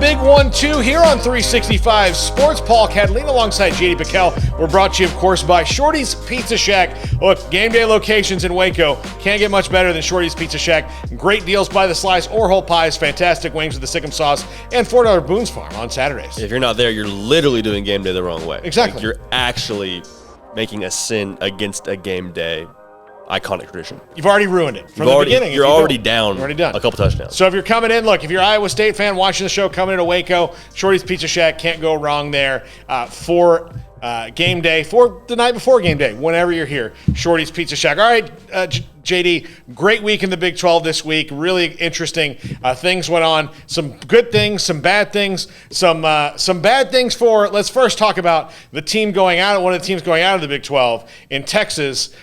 big 1-2 here on 365 Sports. Paul Catalina alongside JD Piquel. We're brought to you, of course, by Shorty's Pizza Shack. Look, game day locations in Waco can't get much better than Shorty's Pizza Shack. Great deals by the slice or whole pies, fantastic wings with the Sikkim sauce, and $4 Boone's Farm on Saturdays. If you're not there, you're literally doing game day the wrong way. Exactly. Like, you're actually making a sin against a game day iconic tradition. You've already ruined it from the beginning. You're already down. You're already done. A couple touchdowns. So if you're coming in, look, if you're an Iowa State fan watching the show, coming into Waco, Shorty's Pizza Shack, can't go wrong there for game day, for the night before game day, whenever you're here, Shorty's Pizza Shack. All right, JD, great week in the Big 12 this week. Really interesting things went on. Some good things, some bad things, some bad things for. Let's first talk about the team going out. One of the teams going out of the Big 12 in Texas.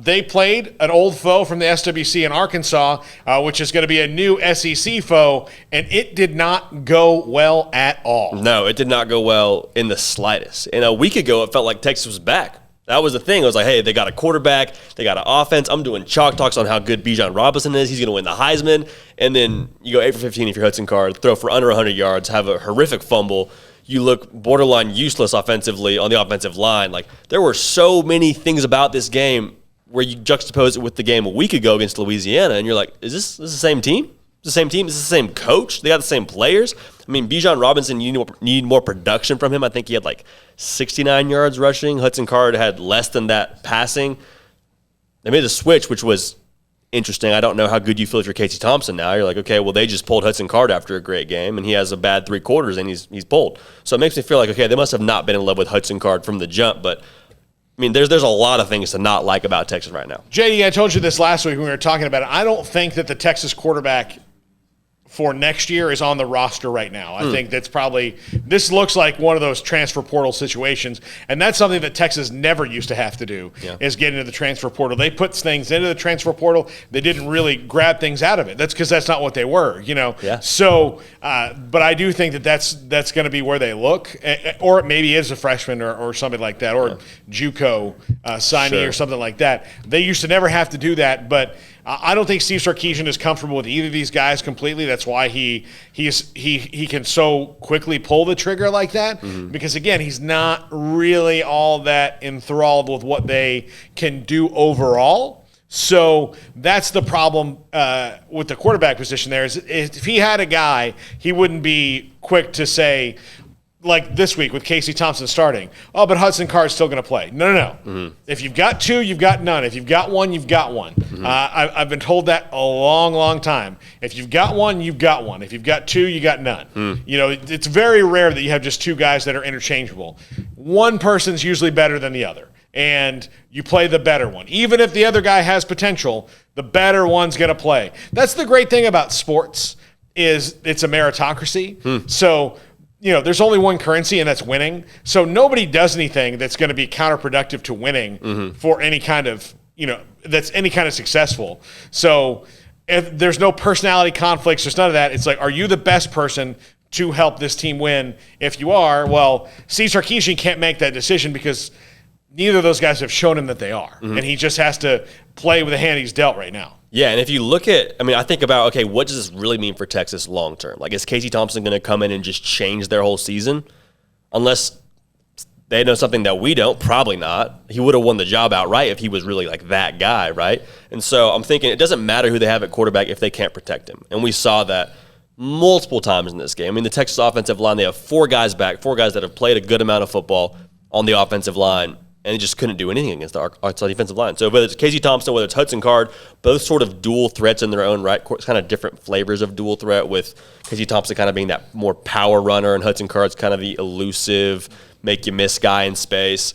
They played an old foe from the SWC in Arkansas, which is going to be a new SEC foe, and it did not go well at all. No, it did not go well in the slightest. And a week ago, it felt like Texas was back. That was the thing. I was like, hey, they got a quarterback. They got an offense. I'm doing chalk talks on how good Bijan Robinson is. He's going to win the Heisman. And then you go 8 for 15 if you're Hudson Card, throw for under 100 yards, have a horrific fumble. You look borderline useless offensively on the offensive line. Like, there were so many things about this game where you juxtapose it with the game a week ago against Louisiana, and you're like, is this the same team? The same team? Is this the same coach? They got the same players? I mean, Bijan Robinson, you need more production from him. I think he had like 69 yards rushing. Hudson Card had less than that passing. They made a switch, which was interesting. I don't know how good you feel if you're Casey Thompson now. You're like, okay, well, they just pulled Hudson Card after a great game, and he has a bad 3 quarters, and he's pulled. So it makes me feel like, okay, they must have not been in love with Hudson Card from the jump, but I mean, there's a lot of things to not like about Texas right now. JD, I told you this last week when we were talking about it. I don't think that the Texas quarterback for next year is on the roster right now. I think that's probably – this looks like one of those transfer portal situations, and that's something that Texas never used to have to do is get into the transfer portal. They put things into the transfer portal. They didn't really grab things out of it. That's because that's not what they were, you know. Yeah. So, but I do think that that's going to be where they look, or it maybe is a freshman or something like that, or JUCO signee or something like that. They used to never have to do that, but – I don't think Steve Sarkisian is comfortable with either of these guys completely. That's why he can so quickly pull the trigger like that, because, again, he's not really all that enthralled with what they can do overall. So that's the problem with the quarterback position there. Is if he had a guy, he wouldn't be quick to say, like this week with Casey Thompson starting, oh, but Hudson Card's still going to play. No. If you've got 2, you've got none. If you've got 1, you've got 1. I've been told that a long, long time. If you've got 1, you've got 1. If you've got 2, you got none. You know, it's very rare that you have just 2 guys that are interchangeable. One person's usually better than the other, and you play the better one. Even if the other guy has potential, the better one's going to play. That's the great thing about sports is it's a meritocracy. So, you know, there's only one currency, and that's winning. So nobody does anything that's going to be counterproductive to winning for any kind of, you know, that's any kind of successful. So if there's no personality conflicts, there's none of that. It's like, are you the best person to help this team win? If you are, well, Steve Sarkisian can't make that decision because neither of those guys have shown him that they are. And he just has to play with the hand he's dealt right now. Yeah, and if you look at, I mean, I think about, okay, what does this really mean for Texas long term? Like, is Casey Thompson going to come in and just change their whole season? Unless they know something that we don't, probably not. He would have won the job outright if he was really like that guy, right? And so I'm thinking it doesn't matter who they have at quarterback if they can't protect him. And we saw that multiple times in this game. I mean, the Texas offensive line, they have 4 guys back, 4 guys that have played a good amount of football on the offensive line, and he just couldn't do anything against the Arkansas defensive line. So whether it's Casey Thompson, whether it's Hudson Card, both sort of dual threats in their own right, kind of different flavors of dual threat, with Casey Thompson kind of being that more power runner and Hudson Card's kind of the elusive, make you miss guy in space.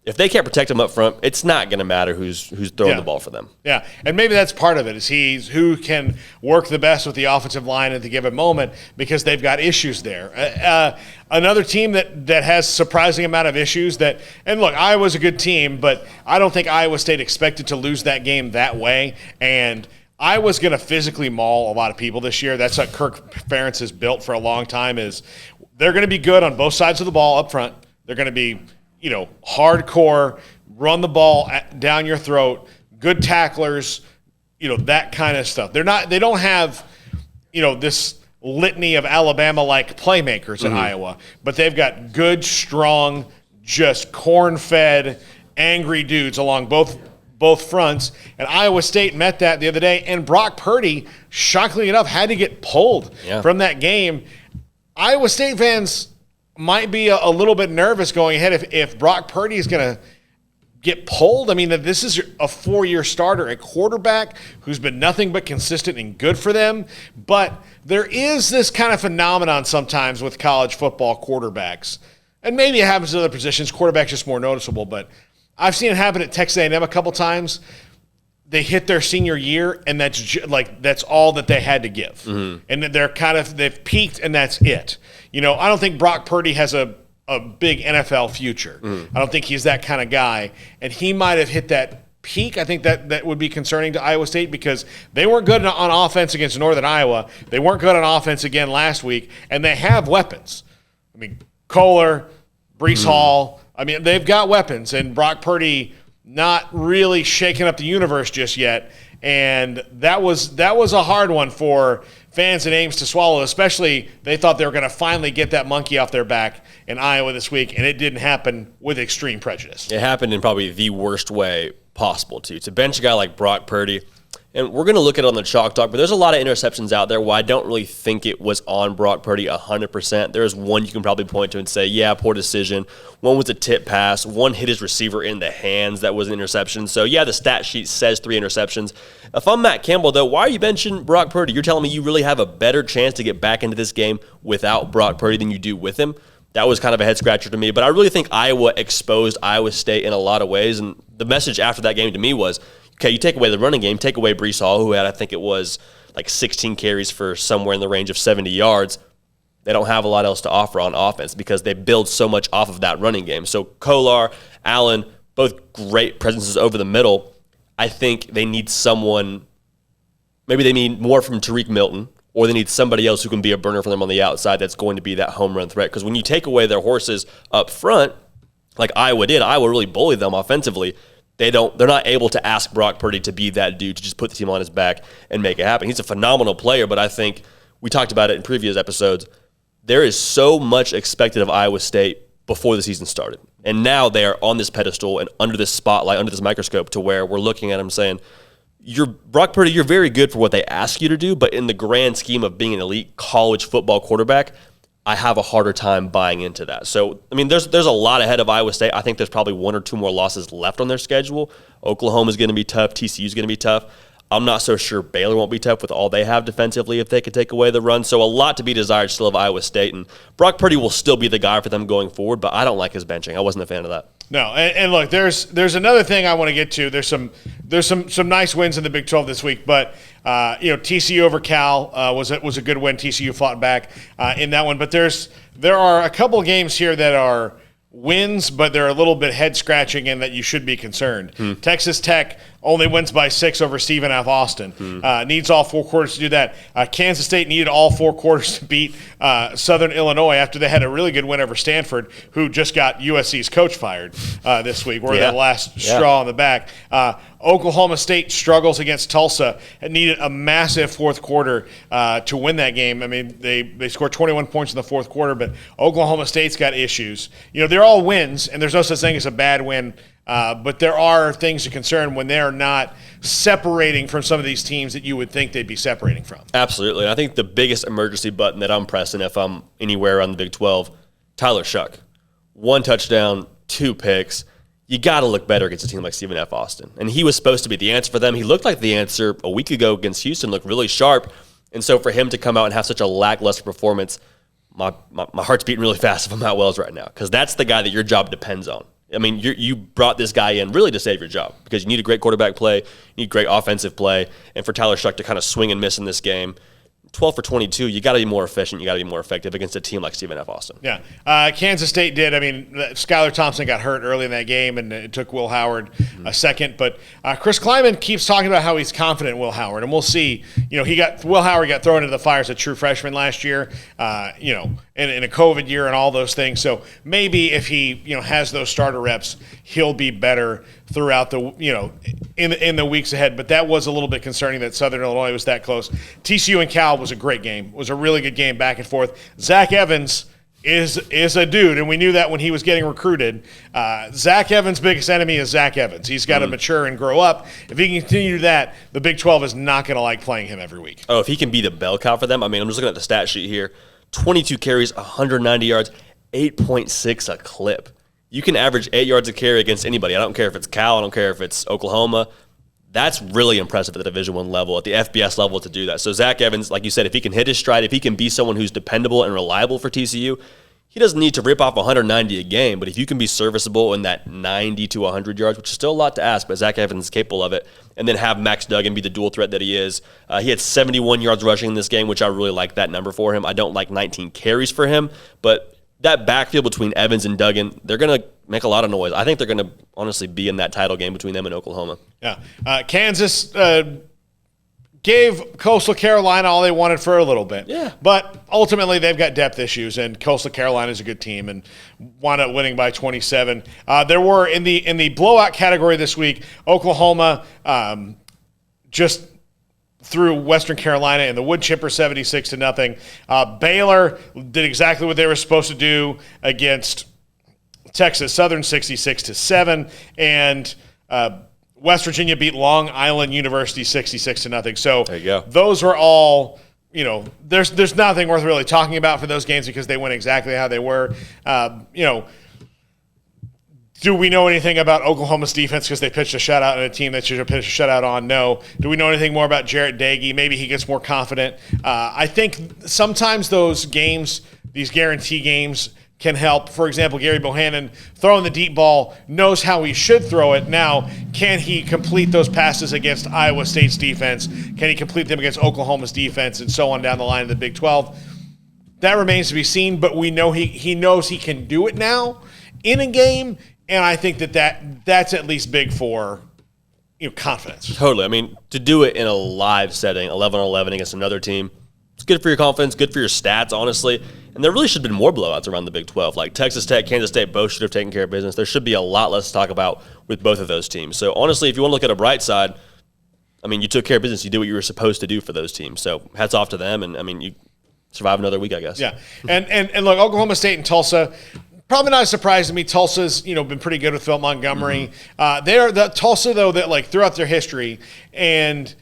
If they can't protect him up front, it's not going to matter who's throwing the ball for them. Yeah, and maybe that's part of it, is he's who can work the best with the offensive line at the given moment because they've got issues there. Another team that has surprising amount of issues that, and look, Iowa's a good team, but I don't think Iowa State expected to lose that game that way, and Iowa's going to physically maul a lot of people this year. That's what Kirk Ferentz has built for a long time, is they're going to be good on both sides of the ball up front. They're going to be, you know, hardcore, run the ball down your throat, good tacklers, you know, that kind of stuff. They don't have, you know, this litany of Alabama-like playmakers in Iowa, but they've got good, strong, just corn-fed, angry dudes along both fronts. And Iowa State met that the other day, and Brock Purdy, shockingly enough, had to get pulled from that game. Iowa State fans might be a little bit nervous going ahead if Brock Purdy is going to get pulled. I mean, this is a 4-year starter, a quarterback who's been nothing but consistent and good for them. But there is this kind of phenomenon sometimes with college football quarterbacks. And maybe it happens in other positions. Quarterback's just more noticeable. But I've seen it happen at Texas A&M a couple times. They hit their senior year, and that's all that they had to give. And they've peaked, and that's it. I don't think Brock Purdy has a big NFL future. I don't think he's that kind of guy. And he might have hit that peak. I think that would be concerning to Iowa State because they weren't good on offense against Northern Iowa. They weren't good on offense again last week, and they have weapons. I mean, Kohler, Brees Hall. I mean, they've got weapons, and Brock Purdy not really shaking up the universe just yet. And that was a hard one for fans in Ames to swallow, especially they thought they were going to finally get that monkey off their back in Iowa this week, and it didn't happen with extreme prejudice. It happened in probably the worst way possible, too. To bench a guy like Brock Purdy, and we're going to look at it on the Chalk Talk, but there's a lot of interceptions out there where I don't really think it was on Brock Purdy 100%. There's one you can probably point to and say, yeah, poor decision. One was a tip pass. One hit his receiver in the hands. That was an interception. So, yeah, the stat sheet says 3 interceptions. If I'm Matt Campbell, though, why are you benching Brock Purdy? You're telling me you really have a better chance to get back into this game without Brock Purdy than you do with him? That was kind of a head-scratcher to me. But I really think Iowa exposed Iowa State in a lot of ways. And the message after that game to me was, okay, you take away the running game, take away Brees Hall, who had, I think it was like 16 carries for somewhere in the range of 70 yards. They don't have a lot else to offer on offense because they build so much off of that running game. So Kolar, Allen, both great presences over the middle. I think they need someone, maybe they need more from Tariq Milton, or they need somebody else who can be a burner for them on the outside that's going to be that home run threat. Because when you take away their horses up front, like Iowa did, Iowa really bullied them offensively. They're not able to ask Brock Purdy to be that dude to just put the team on his back and make it happen. He's a phenomenal player, but I think we talked about it in previous episodes. There is so much expected of Iowa State before the season started. And now they are on this pedestal and under this spotlight, under this microscope, to where we're looking at them saying, Brock Purdy, you're very good for what they ask you to do, but in the grand scheme of being an elite college football quarterback, I have a harder time buying into that. So, I mean, there's a lot ahead of Iowa State. I think there's probably 1 or 2 more losses left on their schedule. Oklahoma's going to be tough. TCU's going to be tough. I'm not so sure Baylor won't be tough with all they have defensively if they could take away the run. So a lot to be desired still of Iowa State. And Brock Purdy will still be the guy for them going forward, but I don't like his benching. I wasn't a fan of that. No, and look, there's another thing I want to get to. There's some nice wins in the Big 12 this week, but TCU over Cal was a good win. TCU fought back in that one, but there are a couple games here that are wins, but they're a little bit head scratching and that you should be concerned. Texas Tech only wins by 6 over Stephen F. Austin. Needs all 4 quarters to do that. Kansas State needed all 4 quarters to beat Southern Illinois after they had a really good win over Stanford, who just got USC's coach fired this week. We're the last straw on the back. Oklahoma State struggles against Tulsa and needed a massive fourth quarter to win that game. I mean, they scored 21 points in the fourth quarter, but Oklahoma State's got issues. They're all wins, and there's no such thing as a bad win. But there are things to concern when they're not separating from some of these teams that you would think they'd be separating from. Absolutely. I think the biggest emergency button that I'm pressing if I'm anywhere around the Big 12, Tyler Shuck. 1 touchdown, 2 picks. You got to look better against a team like Stephen F. Austin. And he was supposed to be the answer for them. He looked like the answer a week ago against Houston, looked really sharp. And so for him to come out and have such a lackluster performance, my heart's beating really fast if I'm Matt Wells right now, because that's the guy that your job depends on. I mean, you brought this guy in really to save your job because you need a great quarterback play, you need great offensive play, and for Tyler Shuck to kind of swing and miss in this game, 12 for 22, you got to be more efficient, you got to be more effective against a team like Stephen F. Austin. Yeah. Kansas State did. I mean, Skylar Thompson got hurt early in that game, and it took Will Howard a second. But Chris Kleiman keeps talking about how he's confident in Will Howard, and we'll see. Will Howard got thrown into the fire as a true freshman last year, in a COVID year and all those things. So maybe if he has those starter reps, he'll be better throughout the in the weeks ahead. But that was a little bit concerning that Southern Illinois was that close. TCU and Cal was a great game. It was a really good game, back and forth. Zach Evans is a dude, and we knew that when he was getting recruited. Zach Evans' biggest enemy is Zach Evans. He's got to mature and grow up. If he can continue that, the Big 12 is not going to like playing him every week. Oh, if he can be the bell cow for them. I mean, I'm just looking at the stat sheet here. 22 carries, 190 yards, 8.6 a clip. You can average 8 yards a carry against anybody. I don't care if it's Cal. I don't care if it's Oklahoma. That's really impressive at the Division I level, at the FBS level, to do that. So Zach Evans, like you said, if he can hit his stride, if he can be someone who's dependable and reliable for TCU, he doesn't need to rip off 190 a game. But if you can be serviceable in that 90 to 100 yards, which is still a lot to ask, but Zach Evans is capable of it, and then have Max Duggan be the dual threat that he is. He had 71 yards rushing in this game, which I really like that number for him. I don't like 19 carries for him, but that backfield between Evans and Duggan, they're going to make a lot of noise. I think they're going to honestly be in that title game between them and Oklahoma. Yeah. Kansas gave Coastal Carolina all they wanted for a little bit. Yeah. But ultimately they've got depth issues, and Coastal Carolina is a good team and wound up winning by 27. There were in the blowout category this week, Oklahoma just through Western Carolina in the wood chipper 76-0. Baylor did exactly what they were supposed to do against Texas Southern 66-7, and West Virginia beat Long Island University 66-0. So there you go. Those were all, there's nothing worth really talking about for those games because they went exactly how they were. Do we know anything about Oklahoma's defense because they pitched a shutout on a team that should have pitched a shutout on? No. Do we know anything more about Jarrett Dagey? Maybe he gets more confident. I think sometimes those games, these guarantee games, can help. For example, Gary Bohannon throwing the deep ball, knows how he should throw it. Now, can he complete those passes against Iowa State's defense? Can he complete them against Oklahoma's defense, and so on down the line in the Big 12? That remains to be seen, but we know he knows he can do it now in a game. And I think that's at least big for confidence. Totally. I mean, to do it in a live setting, 11-on-11 against another team, it's good for your confidence, good for your stats, honestly. And there really should have been more blowouts around the Big 12. Like Texas Tech, Kansas State both should have taken care of business. There should be a lot less to talk about with both of those teams. So honestly, if you want to look at a bright side, I mean, you took care of business. You did what you were supposed to do for those teams. So hats off to them. And I mean, you survive another week, I guess. Yeah. And look, Oklahoma State and Tulsa, probably not a surprise to me. Tulsa's, been pretty good with Phil Montgomery. They're the Tulsa, though, that like throughout their history, and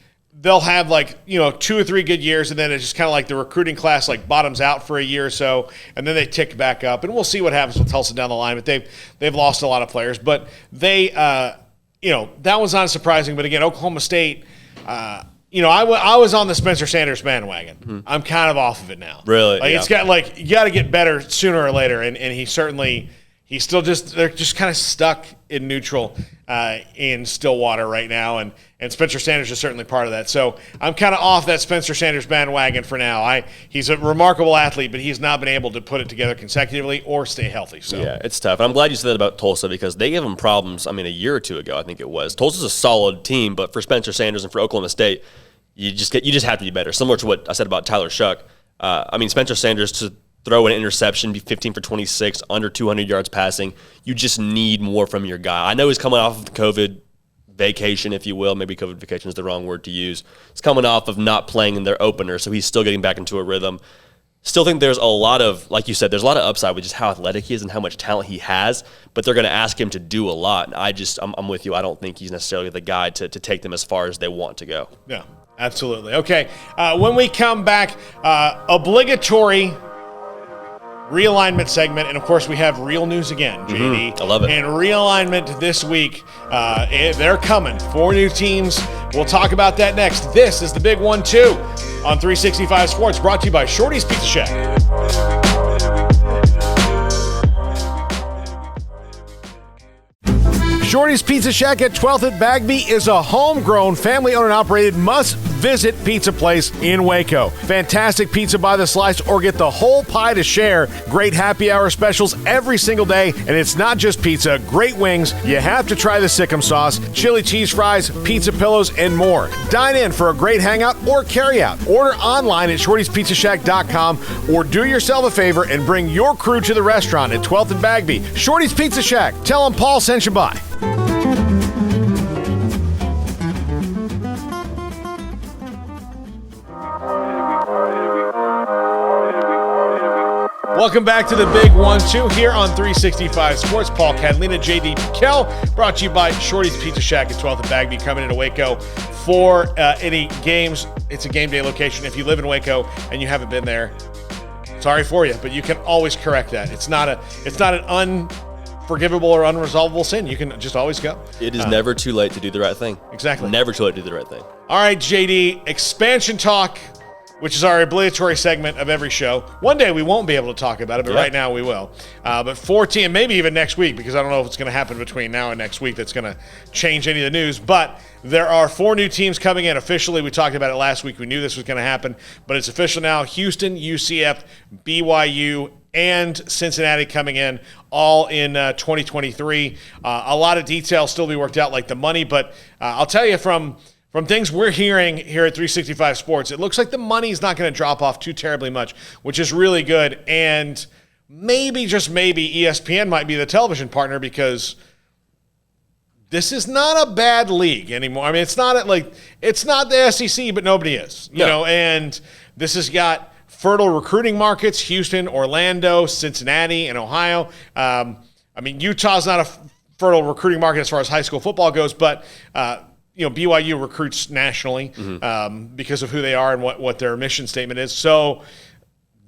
they'll have 2 or 3 good years, and then it's just kind of like the recruiting class bottoms out for a year or so, and then they tick back up. And we'll see what happens with Tulsa down the line. But they've lost a lot of players. But they, that was not surprising. But again, Oklahoma State. I was on the Spencer Sanders bandwagon. I'm kind of off of it now. Really? It's got you got to get better sooner or later, and he's still they're just kind of stuck in neutral in Stillwater right now, and Spencer Sanders is certainly part of that. So I'm kind of off that Spencer Sanders bandwagon for now. He's a remarkable athlete, but he's not been able to put it together consecutively or stay healthy. So yeah, it's tough. And I'm glad you said that about Tulsa because they gave him problems. I mean, a year or two ago, I think it was. Tulsa's a solid team, but for Spencer Sanders and for Oklahoma State, you just have to be better. Similar to what I said about Tyler Shuck. Spencer Sanders to throw an interception, be 15 for 26, under 200 yards passing. You just need more from your guy. I know he's coming off of the COVID vacation, if you will. Maybe COVID vacation is the wrong word to use. He's coming off of not playing in their opener, so he's still getting back into a rhythm. Still think there's a lot of, like you said, there's a lot of upside with just how athletic he is and how much talent he has, but they're going to ask him to do a lot. And I'm with you. I don't think he's necessarily the guy to take them as far as they want to go. Yeah, absolutely. Okay, when we come back, obligatory realignment segment, and of course we have real news again, JD. I love it. And realignment this week, they're coming. 4 new teams. We'll talk about that next. This is the Big 1-2 on 365 Sports, brought to you by Shorty's Pizza Shack. Shorty's Pizza Shack at 12th and Bagby is a homegrown, family-owned and operated must-visit pizza place in Waco. Fantastic pizza by the slice or get the whole pie to share. Great happy hour specials every single day, and it's not just pizza. Great wings. You have to try the Sikkim sauce, chili cheese fries, pizza pillows, and more. Dine in for a great hangout or carry-out. Order online at shortyspizzashack.com or do yourself a favor and bring your crew to the restaurant at 12th and Bagby. Shorty's Pizza Shack. Tell them Paul sent you by. Welcome back to the Big 1-2 here on 365 Sports. Paul Catalina, JD Piquel, brought to you by Shorty's Pizza Shack at 12th and Bagby, coming into Waco for any games. It's a game day location. If you live in Waco and you haven't been there, sorry for you, but you can always correct that. It's not an unforgivable or unresolvable sin. You can just always go. It is never too late to do the right thing. Exactly. Never too late to do the right thing. All right, JD, expansion talk, which is our obligatory segment of every show. One day we won't be able to talk about it, but right now we will. But 14, and maybe even next week, because I don't know if it's going to happen between now and next week that's going to change any of the news. But there are 4 new teams coming in officially. We talked about it last week. We knew this was going to happen, but it's official now. Houston, UCF, BYU, and Cincinnati coming in all in 2023. A lot of details still to be worked out, like the money, but I'll tell you from things we're hearing here at 365 Sports, it looks like the money's not going to drop off too terribly much, which is really good. And maybe, just maybe, ESPN might be the television partner, because this is not a bad league anymore. I mean, it's not the SEC, but nobody is, you know, and this has got fertile recruiting markets: Houston, Orlando, Cincinnati, and Ohio. I mean, Utah's not a fertile recruiting market as far as high school football goes, but BYU recruits nationally because of who they are and what their mission statement is. So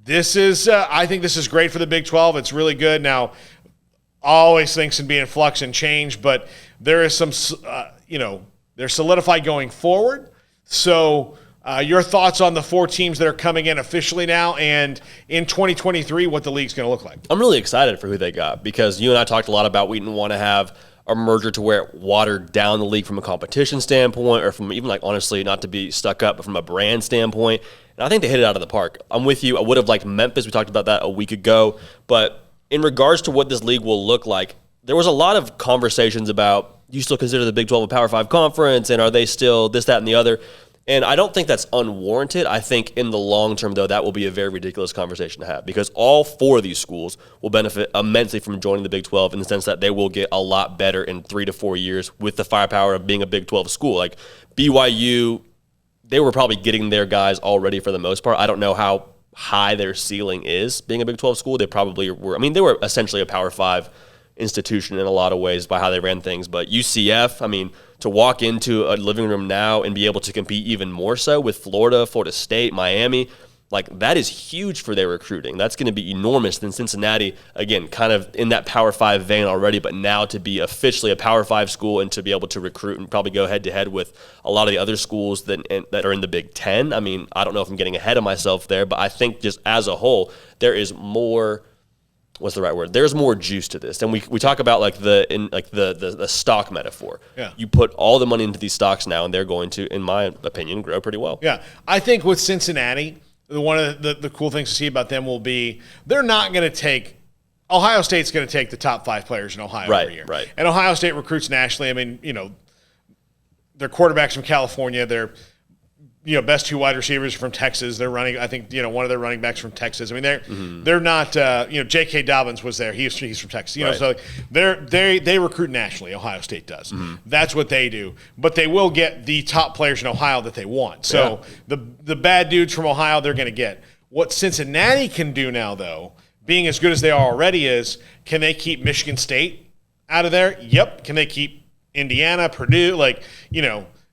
this is, I think this is great for the Big 12. It's really good. Now, always things can be in flux and change, but there is some, they're solidified going forward. So your thoughts on the 4 teams that are coming in officially now, and in 2023, what the league's going to look like? I'm really excited for who they got, because you and I talked a lot about we didn't want to have a merger to where it watered down the league from a competition standpoint, or from even, like, honestly, not to be stuck up, but from a brand standpoint. And I think they hit it out of the park. I'm with you. I would have liked Memphis. We talked about that a week ago. But in regards to what this league will look like, there was a lot of conversations about, you still consider the Big 12 a Power 5 conference, and are they still this, that, and the other? And I don't think that's unwarranted. I think in the long term, though, that will be a very ridiculous conversation to have, because all 4 of these schools will benefit immensely from joining the Big 12, in the sense that they will get a lot better in 3 to 4 years with the firepower of being a Big 12 school. Like BYU, they were probably getting their guys already for the most part. I don't know how high their ceiling is being a Big 12 school. They probably were. I mean, they were essentially a Power 5 institution in a lot of ways by how they ran things. But UCF, I mean, to walk into a living room now and be able to compete even more so with Florida, Florida State, Miami, like, that is huge for their recruiting. That's going to be enormous. Then Cincinnati, again, kind of in that Power 5 vein already, but now to be officially a Power 5 school and to be able to recruit and probably go head-to-head with a lot of the other schools that are in the Big 10. I mean, I don't know if I'm getting ahead of myself there, but I think just as a whole, there is more – what's the right word? There's more juice to this. And we talk about the stock metaphor. Yeah. You put all the money into these stocks now, and they're going to, in my opinion, grow pretty well. Yeah. I think with Cincinnati, one of the cool things to see about them will be they're not going to take – Ohio State's going to take the top 5 players in Ohio every year. Right. And Ohio State recruits nationally. I mean, their quarterbacks from California, they're – best 2 wide receivers from Texas. They're running, I think, one of their running backs from Texas. I mean, they're not, J.K. Dobbins was there. He's from Texas. Right. So they recruit nationally. Ohio State does. That's what they do. But they will get the top players in Ohio that they want. So the bad dudes from Ohio, they're going to get. What Cincinnati can do now, though, being as good as they are already, is can they keep Michigan State out of there? Yep. Can they keep Indiana, Purdue?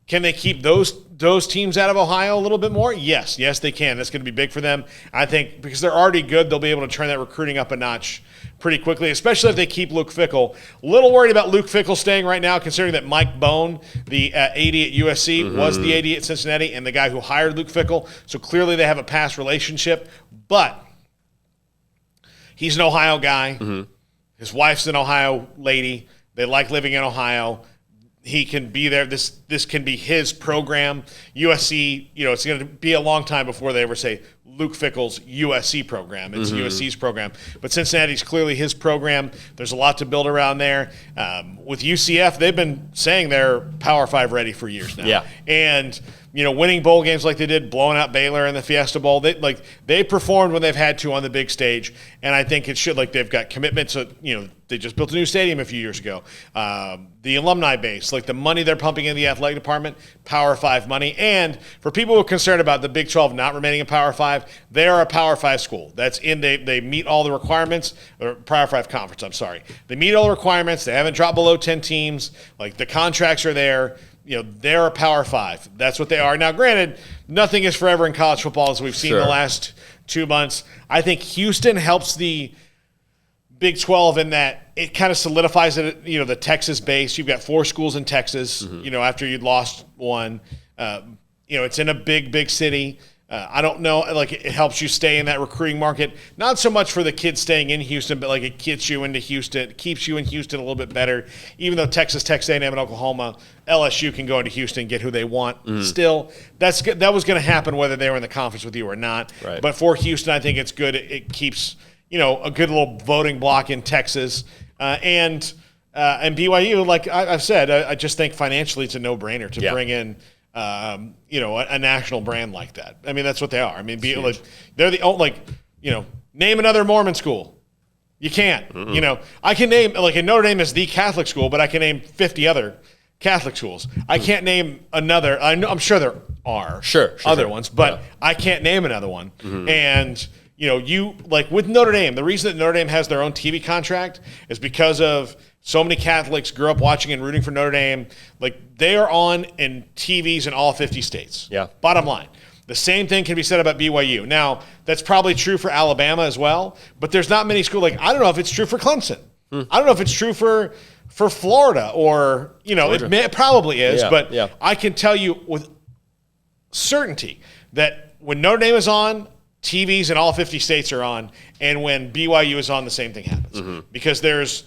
Can they keep those teams out of Ohio a little bit more? Yes, they can. That's going to be big for them. I think because they're already good, they'll be able to turn that recruiting up a notch pretty quickly, especially if they keep Luke Fickell. A little worried about Luke Fickell staying right now, considering that Mike Bone, the AD at USC, was the AD at Cincinnati, and the guy who hired Luke Fickell. So clearly they have a past relationship. But he's an Ohio guy. His wife's an Ohio lady. They like living in Ohio. He can be there. This can be his program. USC, it's going to be a long time before they ever say Luke Fickell's USC program. It's USC's program. But Cincinnati's clearly his program. There's a lot to build around there. With UCF, they've been saying they're Power 5 ready for years now. Yeah. And winning bowl games like they did, blowing out Baylor in the Fiesta Bowl. They performed when they've had to on the big stage, and I think it should. They've got commitments. They just built a new stadium a few years ago. The alumni base, the money they're pumping in the athletic department, Power 5 money. And for people who are concerned about the Big 12 not remaining a Power 5, 5. They are a Power 5 school. They meet all the requirements, or Power 5 conference, I'm sorry. They meet all the requirements. They haven't dropped below 10 teams. Like, the contracts are there. They're a Power 5. That's what they are. Now, granted, nothing is forever in college football, as we've seen the last 2 months. I think Houston helps the Big 12 in that it kind of solidifies it, the Texas base. You've got 4 schools in Texas, after you'd lost one. It's in a big city. I don't know, like, it helps you stay in that recruiting market. Not so much for the kids staying in Houston, but like it gets you into Houston. It keeps you in Houston a little bit better. Even though Texas A&M, and Oklahoma, LSU can go into Houston and get who they want. Still, that was going to happen whether they were in the conference with you or not. Right. But for Houston, I think it's good. It keeps a good little voting block in Texas, and BYU. Like I've said, I just think financially it's a no-brainer to bring in. A national brand like that. I mean, that's what they are. I mean, they're the only, name another Mormon school. You can't. I can name, and Notre Dame is the Catholic school, but I can name 50 other Catholic schools. I can't name another. I'm sure there are other ones, but I can't name another one. And with Notre Dame, the reason that Notre Dame has their own TV contract is because of so many Catholics grew up watching and rooting for Notre Dame. Like, they are on in TVs in all 50 states. Yeah. Bottom line. The same thing can be said about BYU. Now, that's probably true for Alabama as well, but there's not many schools. Like, I don't know if it's true for Clemson. I don't know if it's true for Florida or, it probably is, but I can tell you with certainty that when Notre Dame is on, TVs in all 50 states are on, and when BYU is on, the same thing happens because there's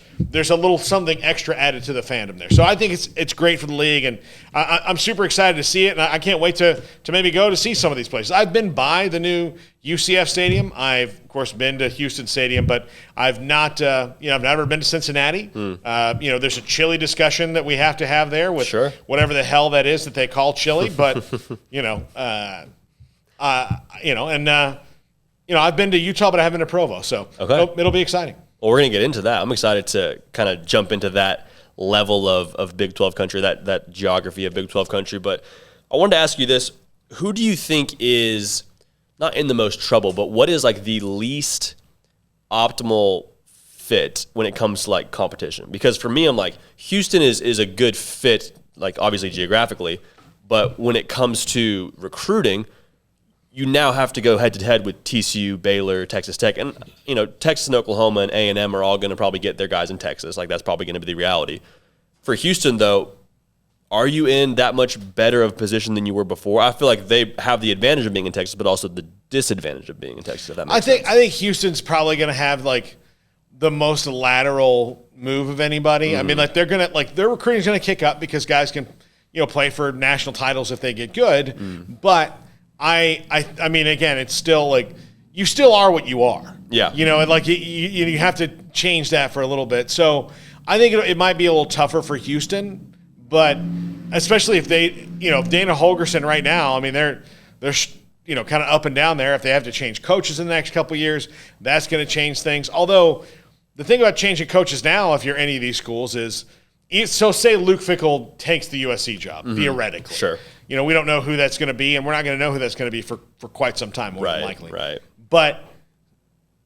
a little something extra added to the fandom there. So I think it's great for the league, and I'm super excited to see it, and I can't wait to maybe go to see some of these places. I've been by the new UCF stadium. I've of course been to Houston Stadium, but I've not. I've never been to Cincinnati. There's a chili discussion that we have to have there with whatever the hell that is that they call chili, but I've been to Utah, but I haven't been to Provo, so it'll be exciting. Well, we're going to get into that. I'm excited to kind of jump into that level of Big 12 country, that geography of Big 12 country. But I wanted to ask you this. Who do you think is, not in the most trouble, but what is like the least optimal fit when it comes to like competition? Because for me, I'm like, Houston is a good fit, like obviously geographically, but when it comes to recruiting, you now have to go head-to-head with TCU, Baylor, Texas Tech. And, Texas and Oklahoma and A&M are all going to probably get their guys in Texas. Like, that's probably going to be the reality. For Houston, though, are you in that much better of a position than you were before? I feel like they have the advantage of being in Texas, but also the disadvantage of being in Texas, if that makes sense. I think Houston's probably going to have, like, the most lateral move of anybody. I mean, like, their recruiting's going to kick up because guys can, play for national titles if they get good. But I mean, again, it's still like you still are what you are. Yeah. And like you have to change that for a little bit. So I think it might be a little tougher for Houston, but especially if if Dana Holgerson right now, I mean, they're kind of up and down there. If they have to change coaches in the next couple of years, that's going to change things. Although the thing about changing coaches now, if you're any of these schools, is so say Luke Fickell takes the USC job, theoretically. Sure. We don't know who that's going to be, and we're not going to know who that's going to be for quite some time, more than likely. Right. But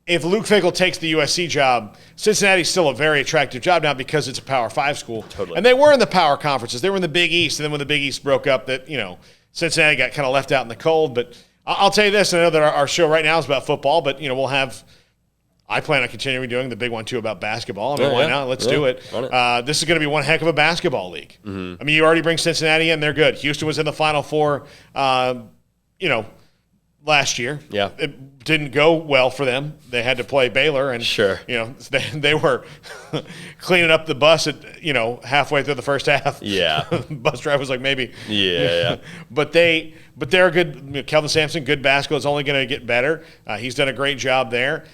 if Luke Fickell takes the USC job, Cincinnati's still a very attractive job now because it's a Power 5 school. Totally. And they were in the power conferences. They were in the Big East, and then when the Big East broke up, that Cincinnati got kind of left out in the cold. But I'll tell you this, I know that our show right now is about football, but we'll have – I plan on continuing doing the big one, too, about basketball. I mean, why not? Let's do it. This is going to be one heck of a basketball league. I mean, you already bring Cincinnati in. They're good. Houston was in the Final Four, last year. Yeah. It didn't go well for them. They had to play Baylor, and they were cleaning up the bus at halfway through the first half. Yeah. Bus driver was like, maybe. Yeah. But they're good. Kelvin Sampson, good basketball, is only going to get better. He's done a great job there.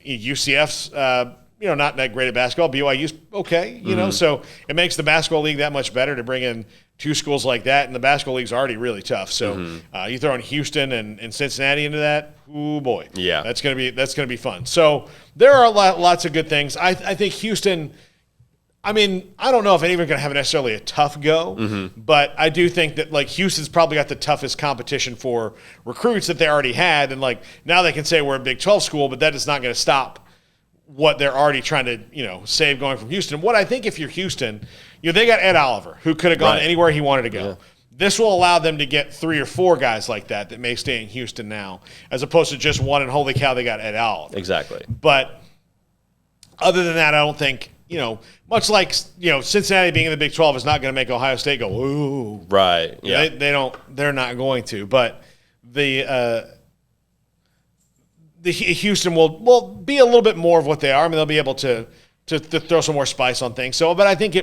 UCF's not that great at basketball. BYU's okay, so it makes the basketball league that much better to bring in two schools like that, and the basketball league's already really tough. So you throw in Houston and Cincinnati into that, oh boy, yeah, that's gonna be fun. So there are lots of good things. I think Houston, I mean, I don't know if anyone's going to have necessarily a tough go, but I do think that like Houston's probably got the toughest competition for recruits that they already had, and like now they can say we're a Big 12 school, but that is not going to stop what they're already trying to save going from Houston. What I think if you're Houston, they got Ed Oliver who could have gone anywhere he wanted to go. Yeah. This will allow them to get 3 or 4 guys like that may stay in Houston now, as opposed to just one. And holy cow, they got Ed Oliver. Exactly. But other than that, I don't think. Much like Cincinnati being in the Big 12 is not going to make Ohio State go, ooh. Right. Yeah. They're not going to. But the Houston will be a little bit more of what they are. I mean, they'll be able to throw some more spice on things. So, but I think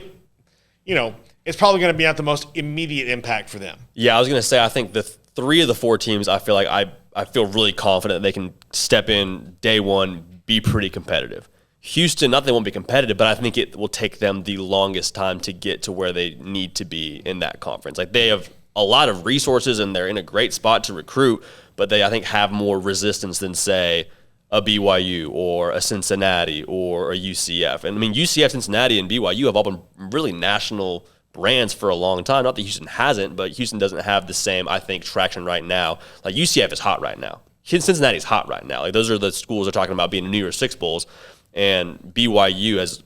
it's probably going to be not the most immediate impact for them. Yeah, I was going to say I think the 3 of the 4 teams, I feel like I feel really confident they can step in day one, be pretty competitive. Houston, not that they won't be competitive, but I think it will take them the longest time to get to where they need to be in that conference. Like they have a lot of resources and they're in a great spot to recruit, but they, I think, have more resistance than, say, a BYU or a Cincinnati or a UCF. And I mean, UCF, Cincinnati, and BYU have all been really national brands for a long time. Not that Houston hasn't, but Houston doesn't have the same, I think, traction right now. Like UCF is hot right now. Cincinnati's hot right now. Like those are the schools they're talking about being in New Year's Six Bowls. And BYU has,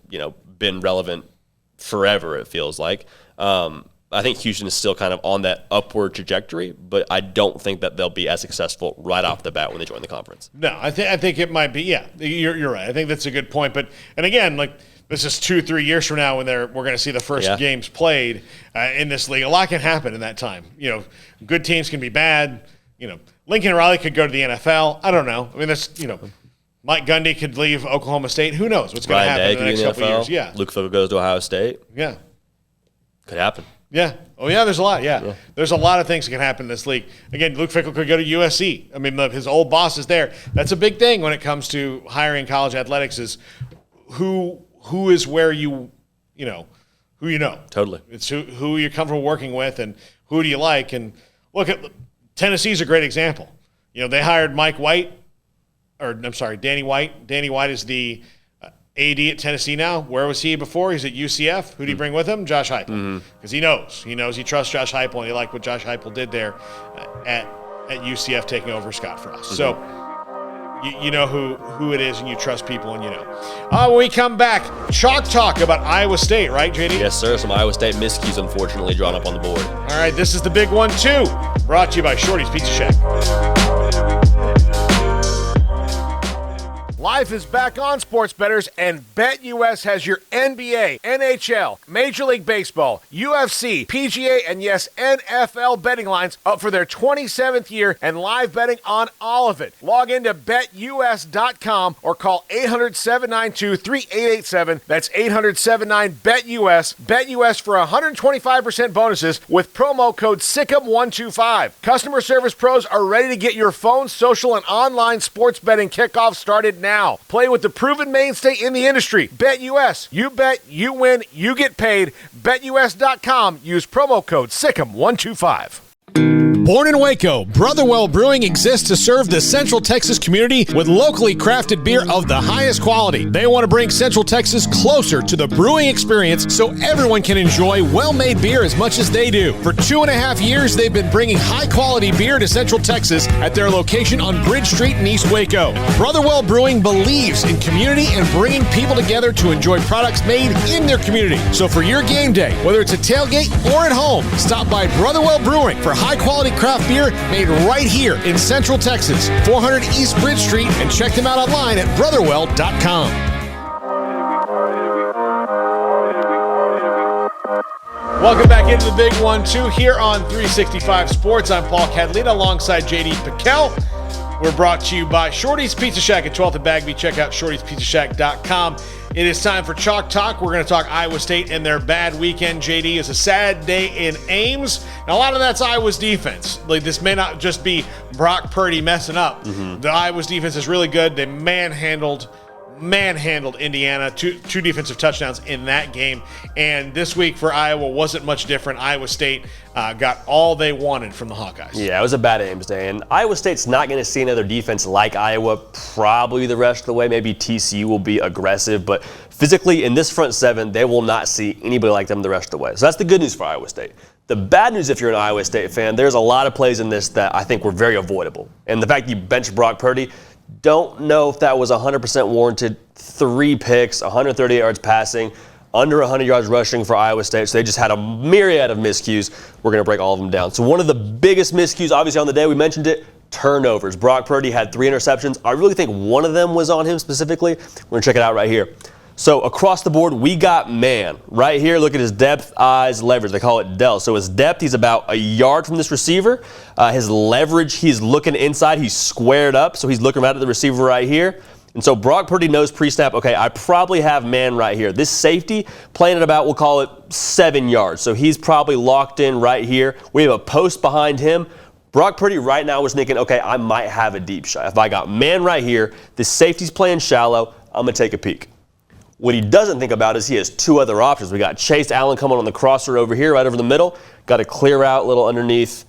been relevant forever, it feels like. I think Houston is still kind of on that upward trajectory, but I don't think that they'll be as successful right off the bat when they join the conference. No, I think it might be. Yeah, you're right. I think that's a good point. But and again, like this is 2-3 years from now when we're going to see the first games played in this league. A lot can happen in that time. Good teams can be bad. Lincoln Riley could go to the NFL. I don't know. I mean, that's Mike Gundy could leave Oklahoma State. Who knows what's going to happen in the next couple of years? Yeah. Luke Fickell goes to Ohio State. Yeah. Could happen. Yeah. Oh, yeah, there's a lot. Yeah. There's a lot of things that can happen in this league. Again, Luke Fickell could go to USC. I mean, his old boss is there. That's a big thing when it comes to hiring college athletics is who is where who you know. Totally. It's who you're comfortable working with and who do you like. And look, Tennessee's a great example. They hired Danny White. Danny White is the AD at Tennessee now. Where was he before? He's at UCF. Who did he bring with him? Josh Heupel. Because he knows. He trusts Josh Heupel, and he liked what Josh Heupel did there at UCF taking over Scott Frost. So you know who it is, and you trust people, and when we come back, chalk talk about Iowa State, right, JD? Yes, sir. Some Iowa State miscues, unfortunately, drawn up on the board. All right, this is the big one, too. Brought to you by Shorty's Pizza Shack. Life is back on, sports bettors, and BetUS has your NBA, NHL, Major League Baseball, UFC, PGA, and yes, NFL betting lines up for their 27th year and live betting on all of it. Log into BetUS.com or call 800-792-3887. That's 800-79-BETUS. BetUS for 125% bonuses with promo code SICK'EM125. Customer service pros are ready to get your phone, social, and online sports betting kickoff started now. Play with the proven mainstay in the industry. BetUS. You bet, you win, you get paid. BetUS.com. Use promo code SICK'EM125. Born in Waco, Brotherwell Brewing exists to serve the Central Texas community with locally crafted beer of the highest quality. They want to bring Central Texas closer to the brewing experience so everyone can enjoy well-made beer as much as they do. For 2.5 years, they've been bringing high-quality beer to Central Texas at their location on Bridge Street in East Waco. Brotherwell Brewing believes in community and bringing people together to enjoy products made in their community. So for your game day, whether it's a tailgate or at home, stop by Brotherwell Brewing for high-quality craft beer made right here in Central Texas, 400 East Bridge Street, and check them out online at brotherwell.com. Welcome back into the big one, too, here on 365 Sports. I'm Paul Catalina alongside JD Piquel. We're brought to you by Shorty's Pizza Shack at 12th and Bagby. Check out shortyspizzashack.com. It is time for Chalk Talk. We're going to talk Iowa State and their bad weekend. JD, is a sad day in Ames. Now, a lot of that's Iowa's defense. Like, this may not just be Brock Purdy messing up. The Iowa's defense is really good. They manhandled manhandled Indiana, two defensive touchdowns in that game. And this week for Iowa wasn't much different. Iowa State got all they wanted from the Hawkeyes. Yeah, it was a bad Ames day. And Iowa State's not going to see another defense like Iowa probably the rest of the way. Maybe TCU will be aggressive, but physically in this front seven, they will not see anybody like them the rest of the way. So that's the good news for Iowa State. The bad news if you're an Iowa State fan, there's a lot of plays in this that I think were very avoidable. And the fact you benched Brock Purdy, don't know if that was 100% warranted. 3 picks, 138 yards passing, under 100 yards rushing for Iowa State. So they just had a myriad of miscues. We're going to break all of them down. So one of the biggest miscues, obviously on the day we mentioned it, turnovers. Brock Purdy had 3 interceptions. I really think one of them was on him specifically. We're going to check it out right here. So across the board, we got man. Right here, look at his depth, eyes, leverage. They call it Dell. So his depth, he's about a yard from this receiver. His leverage, he's looking inside. He's squared up, so he's looking right at the receiver right here. And so Brock Purdy knows pre-snap, okay, I probably have man right here. This safety playing at about, we'll call it 7 yards. So he's probably locked in right here. We have a post behind him. Brock Purdy right now was thinking, okay, I might have a deep shot. If I got man right here, the safety's playing shallow, I'm going to take a peek. What he doesn't think about is he has 2 other options. We got Chase Allen coming on the crosser over here, right over the middle. Got a clear out little underneath.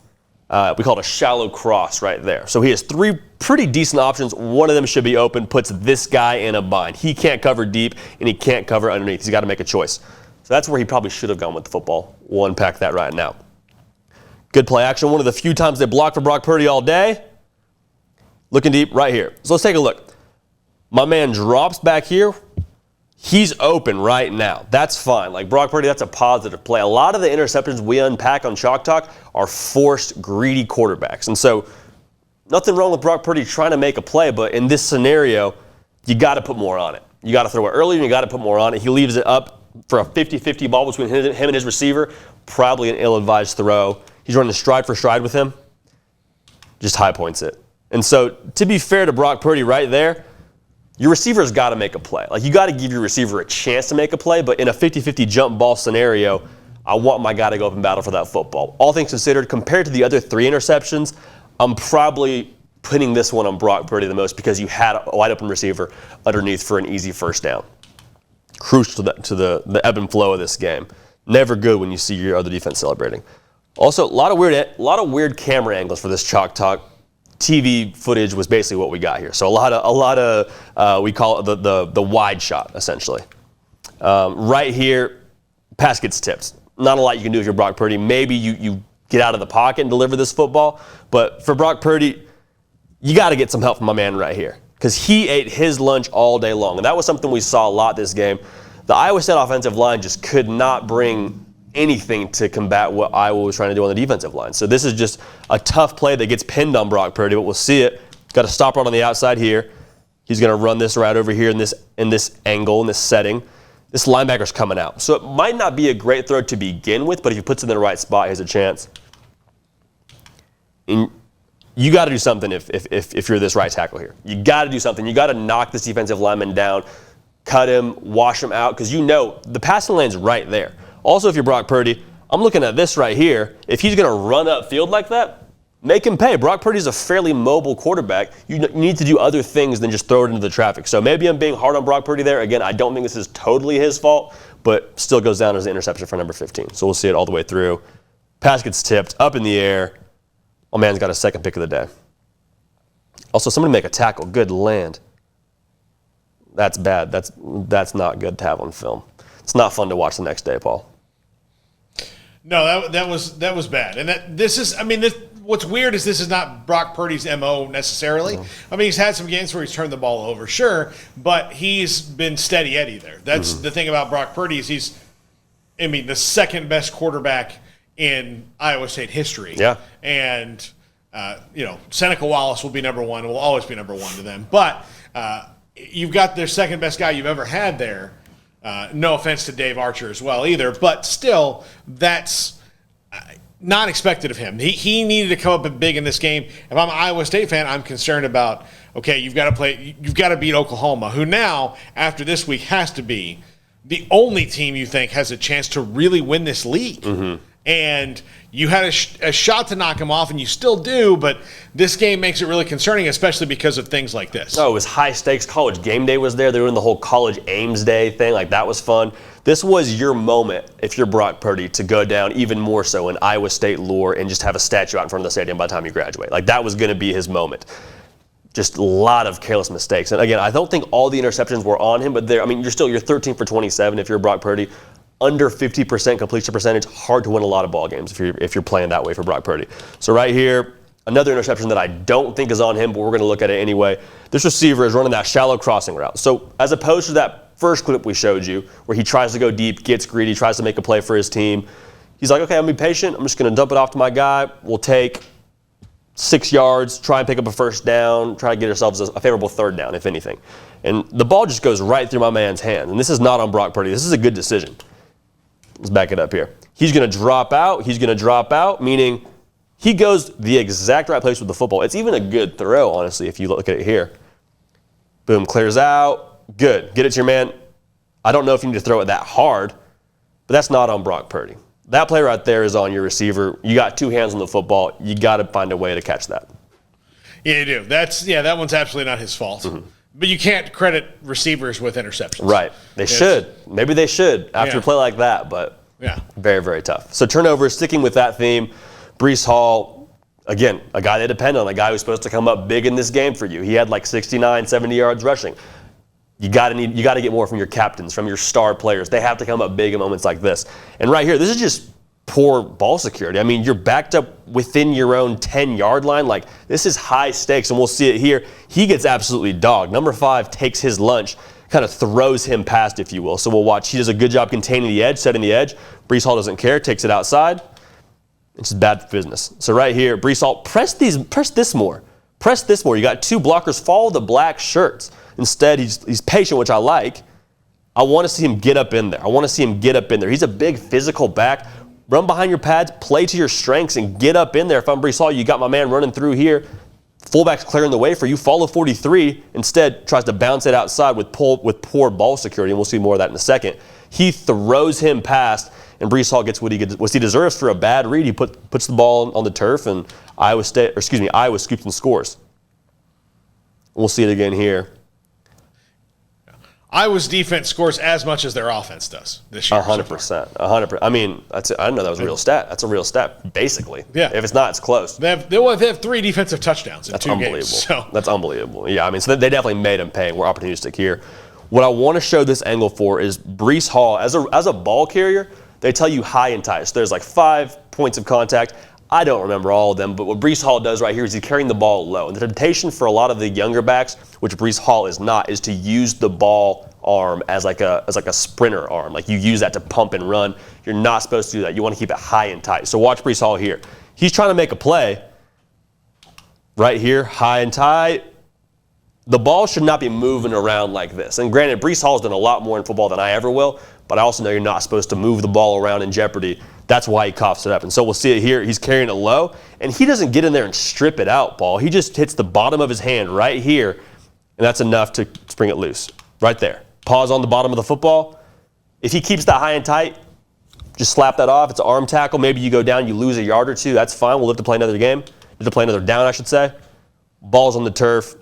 We call it a shallow cross right there. So he has 3 pretty decent options. One of them should be open, puts this guy in a bind. He can't cover deep, and he can't cover underneath. He's got to make a choice. So that's where he probably should have gone with the football. We'll unpack that right now. Good play action. One of the few times they blocked for Brock Purdy all day. Looking deep right here. So let's take a look. My man drops back here. He's open right now. That's fine. Like Brock Purdy, that's a positive play. A lot of the interceptions we unpack on Chalk Talk are forced, greedy quarterbacks. And so nothing wrong with Brock Purdy trying to make a play, but in this scenario, you got to put more on it. You got to throw it earlier and you got to put more on it. He leaves it up for a 50-50 ball between him and his receiver. Probably an ill-advised throw. He's running stride for stride with him. Just high points it. And so to be fair to Brock Purdy right there, your receiver's got to make a play. Like, you got to give your receiver a chance to make a play, but in a 50-50 jump ball scenario, I want my guy to go up and battle for that football. All things considered, compared to the other 3 interceptions, I'm probably putting this one on Brock Purdy the most because you had a wide open receiver underneath for an easy first down. Crucial to the ebb and flow of this game. Never good when you see your other defense celebrating. Also, a lot of weird camera angles for this Chalk Talk. TV footage was basically what we got here. So a lot of we call it the wide shot, essentially. Right here, pass gets tipped. Not a lot you can do if you're Brock Purdy. Maybe you get out of the pocket and deliver this football. But for Brock Purdy, you got to get some help from my man right here because he ate his lunch all day long. And that was something we saw a lot this game. The Iowa State offensive line just could not bring anything to combat what Iowa was trying to do on the defensive line. So this is just a tough play that gets pinned on Brock Purdy, but we'll see it. Got to stop right on the outside here. He's going to run this right over here in this angle, in this setting. This linebacker's coming out. So it might not be a great throw to begin with, but if he puts it in the right spot, here's a chance. And you got to do something if you're this right tackle here. You got to do something. You got to knock this defensive lineman down, cut him, wash him out, because you know the passing lane's right there. Also, if you're Brock Purdy, I'm looking at this right here. If he's going to run upfield like that, make him pay. Brock Purdy's a fairly mobile quarterback. You need to do other things than just throw it into the traffic. So maybe I'm being hard on Brock Purdy there. Again, I don't think this is totally his fault, but still goes down as an interception for number 15. So we'll see it all the way through. Pass gets tipped up in the air. My man's got a second pick of the day. Also, somebody make a tackle. Good land. That's bad. That's not good to have on film. It's not fun to watch the next day, Paul. No, that was bad. And what's weird is this is not Brock Purdy's MO necessarily. No. I mean, he's had some games where he's turned the ball over, sure, but he's been steady Eddie there. That's the thing about Brock Purdy is he's the second best quarterback in Iowa State history. Yeah. And Seneca Wallace will be number 1, will always be number 1 to them. But you've got their second best guy you've ever had there. No offense to Dave Archer as well either, but still, that's not expected of him. He needed to come up big in this game. If I'm an Iowa State fan, I'm concerned about, okay, you've got to beat Oklahoma, who now, after this week, has to be the only team you think has a chance to really win this league. Mm-hmm. And you had a shot to knock him off, and you still do, but this game makes it really concerning, especially because of things like this. No, it was high stakes. College game day was there. They were doing the whole college Ames Day thing. Like, that was fun. This was your moment, if you're Brock Purdy, to go down even more so in Iowa State lore and just have a statue out in front of the stadium by the time you graduate. Like, that was going to be his moment. Just a lot of careless mistakes. And again, I don't think all the interceptions were on him, but you're 13 for 27 if you're Brock Purdy. Under 50% completion percentage, hard to win a lot of ball games if you're playing that way for Brock Purdy. So right here, another interception that I don't think is on him, but we're going to look at it anyway. This receiver is running that shallow crossing route. So as opposed to that first clip we showed you, where he tries to go deep, gets greedy, tries to make a play for his team, he's like, okay, I'm going to be patient. I'm just going to dump it off to my guy. We'll take 6 yards, try and pick up a first down, try to get ourselves a favorable third down, if anything. And the ball just goes right through my man's hand. And this is not on Brock Purdy. This is a good decision. Let's back it up here. He's going to drop out, meaning he goes the exact right place with the football. It's even a good throw, honestly, if you look at it here. Boom, clears out. Good. Get it to your man. I don't know if you need to throw it that hard, but that's not on Brock Purdy. That play right there is on your receiver. You got two hands on the football. You got to find a way to catch that. Yeah, you do. That one's absolutely not his fault. Mm-hmm. But you can't credit receivers with interceptions. Right. They should. Maybe they should after a play like that, but very, very tough. So turnovers, sticking with that theme, Breece Hall, again, a guy they depend on, a guy who's supposed to come up big in this game for you. He had like 69, 70 yards rushing. You got to get more from your captains, from your star players. They have to come up big in moments like this. And right here, this is just poor ball security. I mean, you're backed up within your own 10-yard line. Like, this is high stakes, and we'll see it here. He gets absolutely dogged. Number 5 takes his lunch, kind of throws him past, if you will. So we'll watch. He does a good job containing the edge, setting the edge. Breece Hall doesn't care, takes it outside. It's just bad business. So right here, Breece Hall, press this more. Press this more. You got two blockers. Follow the black shirts. Instead, he's patient, which I like. I want to see him get up in there. He's a big physical back. Run behind your pads, play to your strengths, and get up in there. If I'm Breece Hall, you got my man running through here. Fullback's clearing the way for you. Follow 43. Instead, tries to bounce it outside with poor ball security, and we'll see more of that in a second. He throws him past, and Breece Hall gets what he deserves for a bad read. He puts the ball on the turf, and Iowa scoops and scores. We'll see it again here. Iowa's defense scores as much as their offense does this year. 100%. 100%. I mean, I didn't know that was a real stat. That's a real stat, basically. Yeah. If it's not, it's close. They have 3 defensive touchdowns in 2 games. So. That's unbelievable. Yeah, I mean, so they definitely made him pay. We're opportunistic here. What I want to show this angle for is Breece Hall, as a ball carrier, they tell you high and tight. So there's like 5 points of contact. I don't remember all of them, but what Breece Hall does right here is he's carrying the ball low. And the temptation for a lot of the younger backs, which Breece Hall is not, is to use the ball arm as like a sprinter arm. Like, you use that to pump and run. You're not supposed to do that. You want to keep it high and tight. So watch Breece Hall here. He's trying to make a play right here, high and tight. The ball should not be moving around like this. And granted, Breece Hall's done a lot more in football than I ever will, but I also know you're not supposed to move the ball around in jeopardy. That's why he coughs it up. And so we'll see it here. He's carrying it low, and he doesn't get in there and strip it out, ball. He just hits the bottom of his hand right here, and that's enough to spring it loose. Right there. Pause on the bottom of the football. If he keeps that high and tight, just slap that off. It's an arm tackle. Maybe you go down, you lose a yard or two. That's fine. We'll live to play another game. Live to play another down, I should say. Ball's on the turf.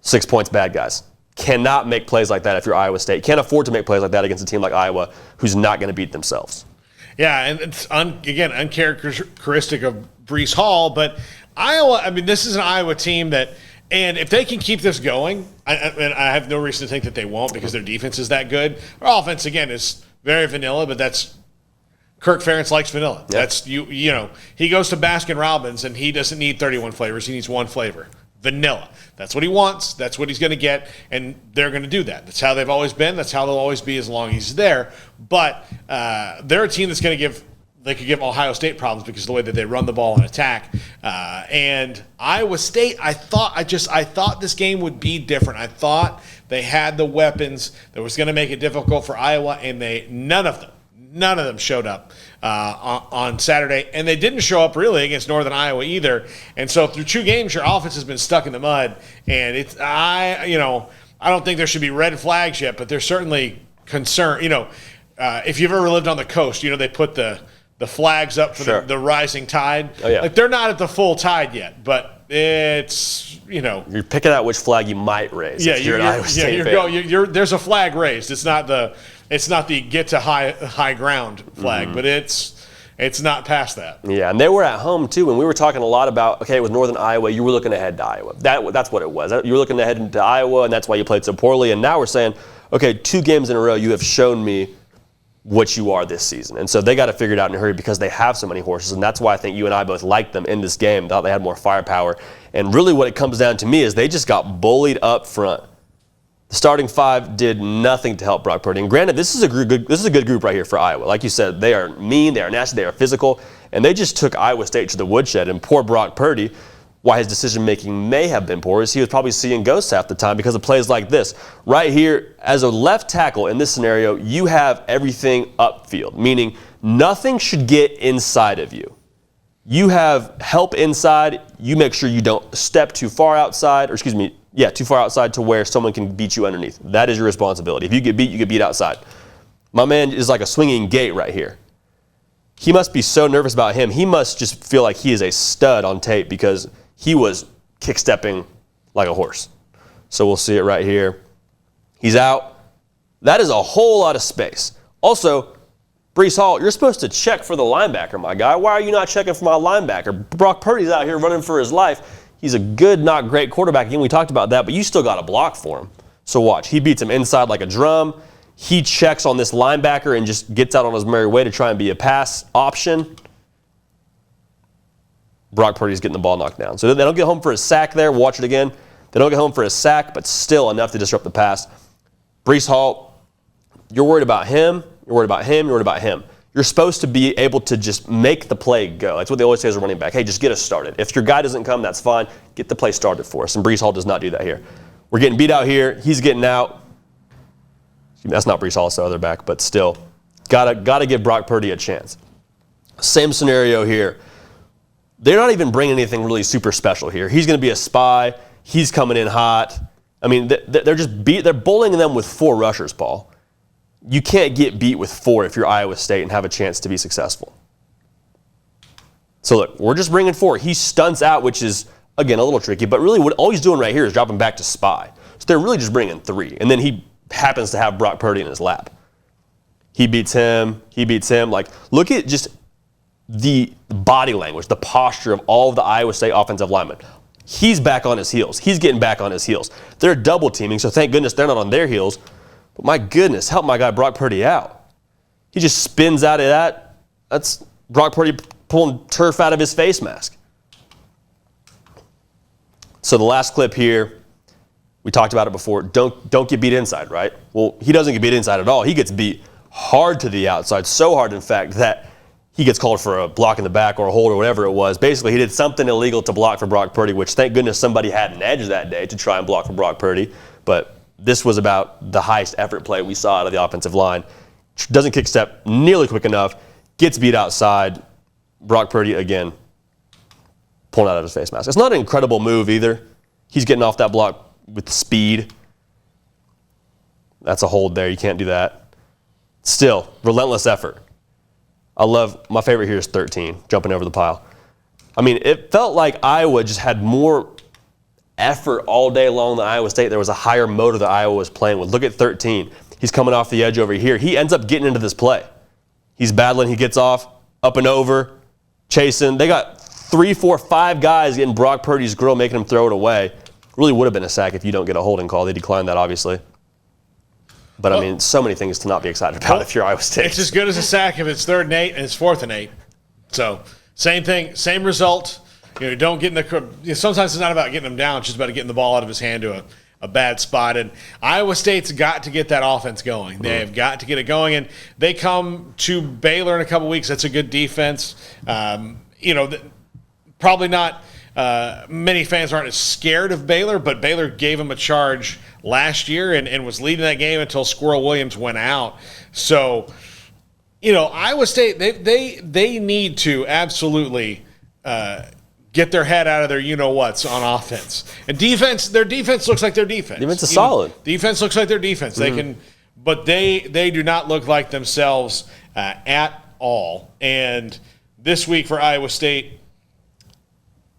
6 points, bad guys. Cannot make plays like that if you're Iowa State. Can't afford to make plays like that against a team like Iowa who's not going to beat themselves. Yeah, and it's, again, uncharacteristic of Breece Hall, but Iowa, I mean, this is an Iowa team that, and if they can keep this going, and I have no reason to think that they won't because their defense is that good. Their offense, again, is very vanilla, but that's Kirk Ferentz likes vanilla. Yeah. That's, you know, he goes to Baskin-Robbins, and he doesn't need 31 flavors. He needs 1 flavor. Vanilla. That's what he wants. That's what he's going to get, and they're going to do that. That's how they've always been. That's how they'll always be as long as he's there. But they're a team that's going to could give Ohio State problems because of the way that they run the ball and attack. And Iowa State, I thought this game would be different. I thought they had the weapons that was going to make it difficult for Iowa, and none of them showed up on Saturday, and they didn't show up really against Northern Iowa either. And so through 2 games, your offense has been stuck in the mud, and I don't think there should be red flags yet, but there's certainly concern. if you've ever lived on the coast, they put the flags up for the rising tide. Oh, yeah. Like they're not at the full tide yet, but it's, You're picking out which flag you might raise. Yeah, if you're an Iowa State fan. There's a flag raised. It's not the get to high ground flag, but it's not past that. Yeah, and they were at home too, and we were talking a lot about, with Northern Iowa, you were looking ahead to Iowa. That's what it was. You were looking ahead into Iowa, and that's why you played so poorly. And now we're saying, 2 games in a row, you have shown me what you are this season. And so they got to figure it out in a hurry because they have so many horses, and that's why I think you and I both liked them in this game, thought they had more firepower. And really what it comes down to me is they just got bullied up front. The starting 5 did nothing to help Brock Purdy. And granted, this is a good group right here for Iowa. Like you said, they are mean, they are nasty, they are physical, and they just took Iowa State to the woodshed. And poor Brock Purdy, why his decision-making may have been poor, is he was probably seeing ghosts half the time because of plays like this. Right here, as a left tackle in this scenario, you have everything upfield, meaning nothing should get inside of you. You have help inside. You make sure you don't step too far outside, too far outside to where someone can beat you underneath. That is your responsibility. If you get beat, you get beat outside. My man is like a swinging gate right here. He must be so nervous about him. He must just feel like he is a stud on tape because he was kick-stepping like a horse. So we'll see it right here. He's out. That is a whole lot of space. Also, Breece Hall, you're supposed to check for the linebacker, my guy. Why are you not checking for my linebacker? Brock Purdy's out here running for his life. He's a good, not great quarterback. Again, we talked about that, but you still got to block for him. So watch. He beats him inside like a drum. He checks on this linebacker and just gets out on his merry way to try and be a pass option. Brock Purdy's getting the ball knocked down. So they don't get home for a sack there. Watch it again. They don't get home for a sack, but still enough to disrupt the pass. Breece Hall, you're worried about him. You're worried about him. You're worried about him. You're supposed to be able to just make the play go. That's what they always say as a running back. Hey, just get us started. If your guy doesn't come, that's fine. Get the play started for us. And Breece Hall does not do that here. We're getting beat out here. He's getting out. That's not Breece Hall, it's the other back, but still. Gotta give Brock Purdy a chance. Same scenario here. They're not even bringing anything really super special here. He's going to be a spy. He's coming in hot. I mean, they're bullying them with 4 rushers, Paul. You can't get beat with 4 if you're Iowa State and have a chance to be successful. So look, we're just bringing 4. He stunts out, which is, again, a little tricky, but really all he's doing right here is dropping back to spy. So they're really just bringing 3. And then he happens to have Brock Purdy in his lap. He beats him. Like, look at just the body language, the posture of all of the Iowa State offensive linemen. He's back on his heels. He's getting back on his heels. They're double teaming, so thank goodness they're not on their heels. But my goodness, help my guy Brock Purdy out. He just spins out of that. That's Brock Purdy pulling turf out of his face mask. So the last clip here, we talked about it before. Don't get beat inside, right? Well, he doesn't get beat inside at all. He gets beat hard to the outside, so hard, in fact, that he gets called for a block in the back or a hold or whatever it was. Basically, he did something illegal to block for Brock Purdy, which thank goodness somebody had an edge that day to try and block for Brock Purdy. But this was about the highest effort play we saw out of the offensive line. Doesn't kick step nearly quick enough. Gets beat outside. Brock Purdy, again, pulling out of his face mask. It's not an incredible move either. He's getting off that block with speed. That's a hold there. You can't do that. Still, relentless effort. My favorite here is 13, jumping over the pile. I mean, it felt like Iowa just had more effort all day long than Iowa State. There was a higher motor that Iowa was playing with. Look at 13. He's coming off the edge over here. He ends up getting into this play. He's battling. He gets off, up and over, chasing. They got 3, 4, 5 guys getting Brock Purdy's grill, making him throw it away. Really would have been a sack if you don't get a holding call. They declined that, obviously. But, I mean, so many things to not be excited about if you're Iowa State. It's as good as a sack if it's 3rd and 8 and it's 4th and 8. So, same thing, same result. Don't get in the – sometimes it's not about getting them down. It's just about getting the ball out of his hand to a bad spot. And Iowa State's got to get that offense going. They have got to get it going. And they come to Baylor in a couple weeks. That's a good defense. Probably not many fans aren't as scared of Baylor, but Baylor gave them a charge last year and was leading that game until Squirrel Williams went out. So, Iowa State, they need to absolutely get their head out of their you-know-whats on offense. And defense, their defense looks like their defense. Defense is solid. Defense looks like their defense. They can but they do not look like themselves at all. And this week for Iowa State,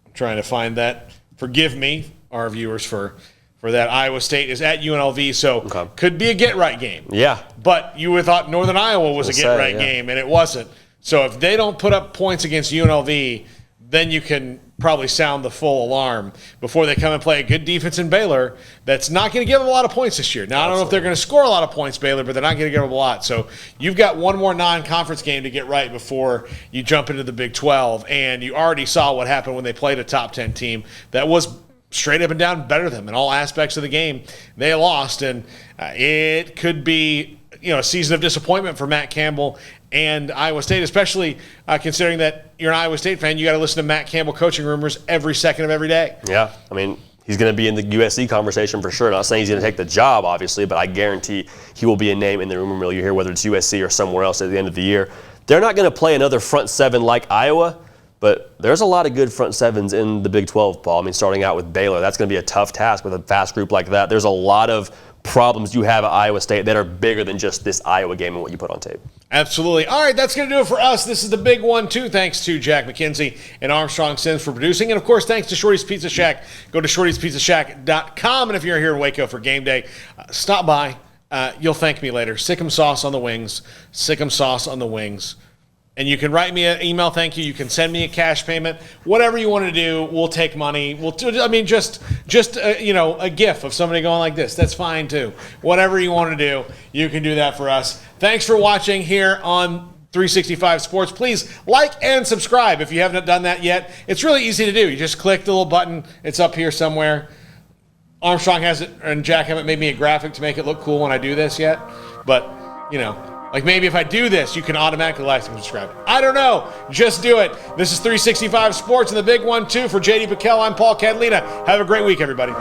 I'm trying to find that. Forgive me, our viewers, for that. Iowa State is at UNLV, so could be a get-right game. Yeah. But you would have thought Northern Iowa was a get-right game, and it wasn't. So if they don't put up points against UNLV, then you can probably sound the full alarm before they come and play a good defense in Baylor that's not going to give them a lot of points this year. Now, I don't know if they're going to score a lot of points, Baylor, but they're not going to give them a lot. So you've got one more non-conference game to get right before you jump into the Big 12, and you already saw what happened when they played a top 10 team that was straight up and down better than them in all aspects of the game. They lost, and it could be a season of disappointment for Matt Campbell and Iowa State, especially considering that you're an Iowa State fan. You got to listen to Matt Campbell coaching rumors every second of every day. Yeah, I mean, he's going to be in the USC conversation for sure. Not saying he's going to take the job, obviously, but I guarantee he will be a name in the rumor mill you hear, whether it's USC or somewhere else at the end of the year. They're not going to play another front seven like Iowa, but there's a lot of good front sevens in the Big 12, Paul. I mean, starting out with Baylor, that's going to be a tough task with a fast group like that. There's a lot of problems you have at Iowa State that are bigger than just this Iowa game and what you put on tape. Absolutely. All right, that's going to do it for us. This is the big one, too. Thanks to Jack McKenzie and Armstrong Sims for producing. And, of course, thanks to Shorty's Pizza Shack. Go to shortyspizzashack.com. And if you're here in Waco for game day, stop by. You'll thank me later. Sick'em sauce on the wings. Sick'em sauce on the wings. And you can write me an email, thank you. You can send me a cash payment. Whatever you want to do, we'll take money. We'll do, I mean, just a GIF of somebody going like this. That's fine, too. Whatever you want to do, you can do that for us. Thanks for watching here on 365 Sports. Please like and subscribe if you haven't done that yet. It's really easy to do. You just click the little button. It's up here somewhere. Armstrong has it, and Jack haven't made me a graphic to make it look cool when I do this yet. But, like maybe if I do this, you can automatically like and subscribe. I don't know. Just do it. This is 365 Sports and the big one, too. For JD Piquel, I'm Paul Catalina. Have a great week, everybody.